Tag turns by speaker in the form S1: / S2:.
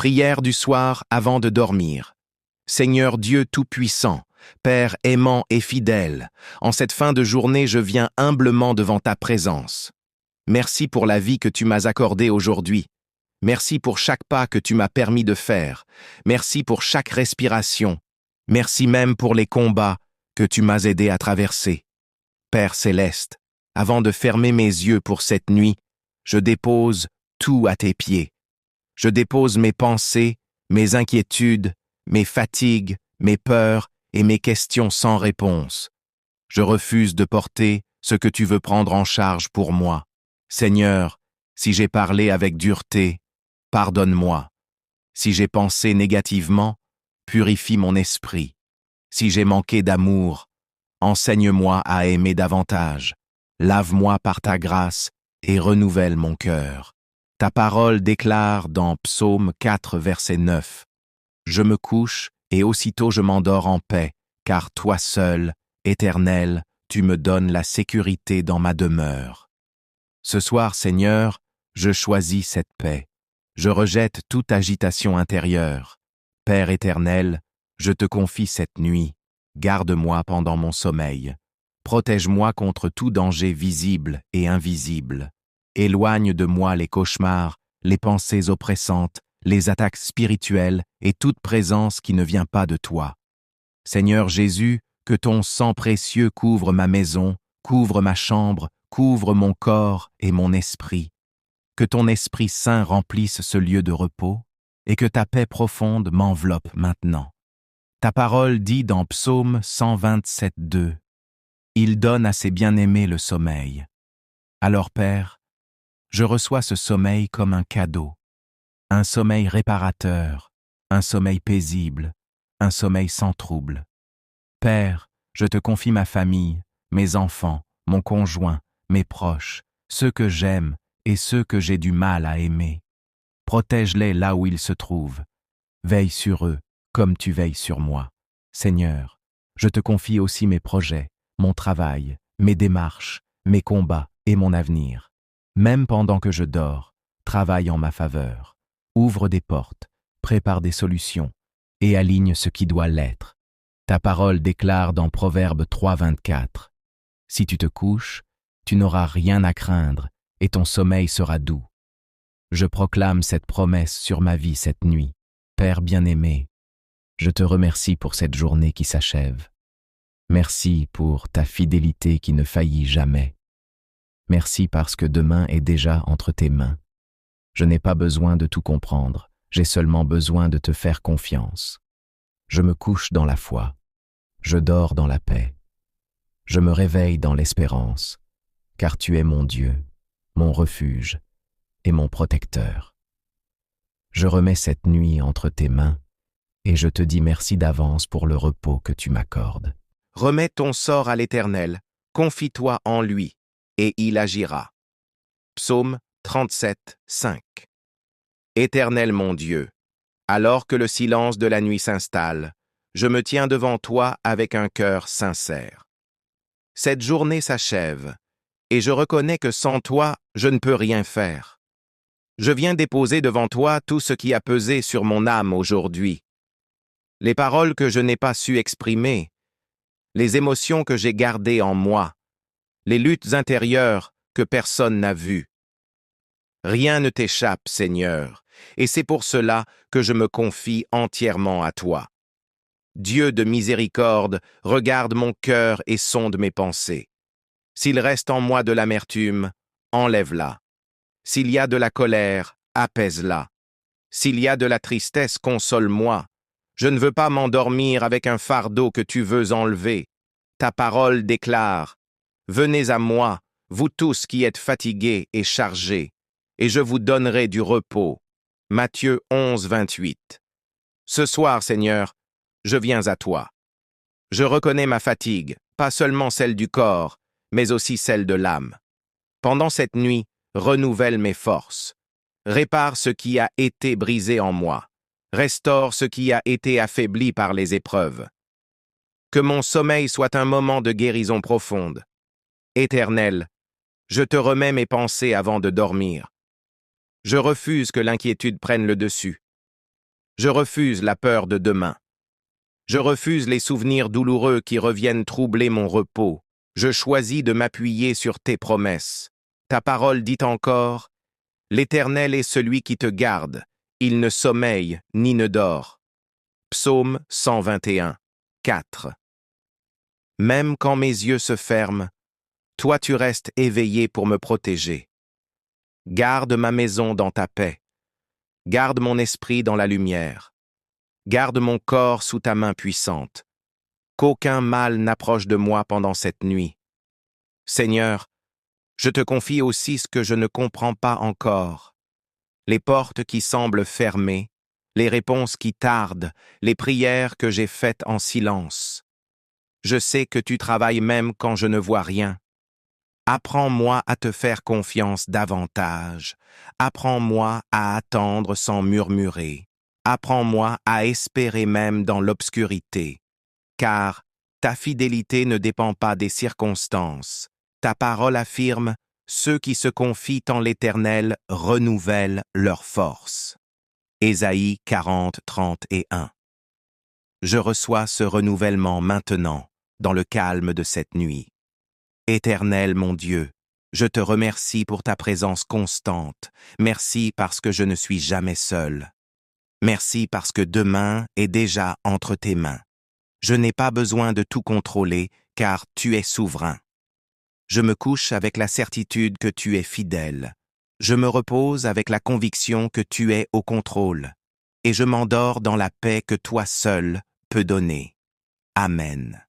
S1: Prière du soir avant de dormir. Seigneur Dieu Tout-Puissant, Père aimant et fidèle, en cette fin de journée je viens humblement devant ta présence. Merci pour la vie que tu m'as accordée aujourd'hui. Merci pour chaque pas que tu m'as permis de faire. Merci pour chaque respiration. Merci même pour les combats que tu m'as aidé à traverser. Père céleste, avant de fermer mes yeux pour cette nuit, je dépose tout à tes pieds. Je dépose mes pensées, mes inquiétudes, mes fatigues, mes peurs et mes questions sans réponse. Je refuse de porter ce que tu veux prendre en charge pour moi. Seigneur, si j'ai parlé avec dureté, pardonne-moi. Si j'ai pensé négativement, purifie mon esprit. Si j'ai manqué d'amour, enseigne-moi à aimer davantage. Lave-moi par ta grâce et renouvelle mon cœur. Ta parole déclare dans Psaume 4, verset 9. Je me couche et aussitôt je m'endors en paix, car toi seul, Éternel, tu me donnes la sécurité dans ma demeure. Ce soir, Seigneur, je choisis cette paix. Je rejette toute agitation intérieure. Père éternel, je te confie cette nuit. Garde-moi pendant mon sommeil. Protège-moi contre tout danger visible et invisible. Éloigne de moi les cauchemars, les pensées oppressantes, les attaques spirituelles et toute présence qui ne vient pas de toi. Seigneur Jésus, que ton sang précieux couvre ma maison, couvre ma chambre, couvre mon corps et mon esprit. Que ton Esprit Saint remplisse ce lieu de repos et que ta paix profonde m'enveloppe maintenant. Ta parole dit dans Psaume 127:2 « Il donne à ses bien-aimés le sommeil. » Alors Père, je reçois ce sommeil comme un cadeau, un sommeil réparateur, un sommeil paisible, un sommeil sans trouble. Père, je te confie ma famille, mes enfants, mon conjoint, mes proches, ceux que j'aime et ceux que j'ai du mal à aimer. Protège-les là où ils se trouvent. Veille sur eux comme tu veilles sur moi. Seigneur, je te confie aussi mes projets, mon travail, mes démarches, mes combats et mon avenir. Même pendant que je dors, travaille en ma faveur. Ouvre des portes, prépare des solutions et aligne ce qui doit l'être. Ta parole déclare dans Proverbe 3:24 « Si tu te couches, tu n'auras rien à craindre et ton sommeil sera doux. » Je proclame cette promesse sur ma vie cette nuit. Père bien-aimé, je te remercie pour cette journée qui s'achève. Merci pour ta fidélité qui ne faillit jamais. Merci parce que demain est déjà entre tes mains. Je n'ai pas besoin de tout comprendre, j'ai seulement besoin de te faire confiance. Je me couche dans la foi, je dors dans la paix. Je me réveille dans l'espérance, car tu es mon Dieu, mon refuge et mon protecteur. Je remets cette nuit entre tes mains et je te dis merci d'avance pour le repos que tu m'accordes.
S2: Remets ton sort à l'Éternel, confie-toi en lui, et il agira. Psaume 37, 5. Éternel mon Dieu, alors que le silence de la nuit s'installe, je me tiens devant toi avec un cœur sincère. Cette journée s'achève, et je reconnais que sans toi, je ne peux rien faire. Je viens déposer devant toi tout ce qui a pesé sur mon âme aujourd'hui. Les paroles que je n'ai pas su exprimer, les émotions que j'ai gardées en moi, les luttes intérieures que personne n'a vues. Rien ne t'échappe, Seigneur, et c'est pour cela que je me confie entièrement à toi. Dieu de miséricorde, regarde mon cœur et sonde mes pensées. S'il reste en moi de l'amertume, enlève-la. S'il y a de la colère, apaise-la. S'il y a de la tristesse, console-moi. Je ne veux pas m'endormir avec un fardeau que tu veux enlever. Ta parole déclare « Venez à moi, vous tous qui êtes fatigués et chargés, et je vous donnerai du repos. » Matthieu 11, 28. Ce soir, Seigneur, je viens à toi. Je reconnais ma fatigue, pas seulement celle du corps, mais aussi celle de l'âme. Pendant cette nuit, renouvelle mes forces. Répare ce qui a été brisé en moi. Restaure ce qui a été affaibli par les épreuves. Que mon sommeil soit un moment de guérison profonde. Éternel, je te remets mes pensées avant de dormir. Je refuse que l'inquiétude prenne le dessus. Je refuse la peur de demain. Je refuse les souvenirs douloureux qui reviennent troubler mon repos. Je choisis de m'appuyer sur tes promesses. Ta parole dit encore, « L'Éternel est celui qui te garde, il ne sommeille ni ne dort. » Psaume 121, 4. Même quand mes yeux se ferment, toi tu restes éveillé pour me protéger. Garde ma maison dans ta paix. Garde mon esprit dans la lumière. Garde mon corps sous ta main puissante. Qu'aucun mal n'approche de moi pendant cette nuit. Seigneur, je te confie aussi ce que je ne comprends pas encore. Les portes qui semblent fermées, les réponses qui tardent, les prières que j'ai faites en silence. Je sais que tu travailles même quand je ne vois rien. Apprends-moi à te faire confiance davantage. Apprends-moi à attendre sans murmurer. Apprends-moi à espérer même dans l'obscurité. Car ta fidélité ne dépend pas des circonstances. Ta parole affirme, ceux qui se confient en l'Éternel renouvellent leur force. Ésaïe 40, 31. Je reçois ce renouvellement maintenant, dans le calme de cette nuit. Éternel mon Dieu, je te remercie pour ta présence constante. Merci parce que je ne suis jamais seul. Merci parce que demain est déjà entre tes mains. Je n'ai pas besoin de tout contrôler, car tu es souverain. Je me couche avec la certitude que tu es fidèle. Je me repose avec la conviction que tu es au contrôle. Et je m'endors dans la paix que toi seul peux donner. Amen.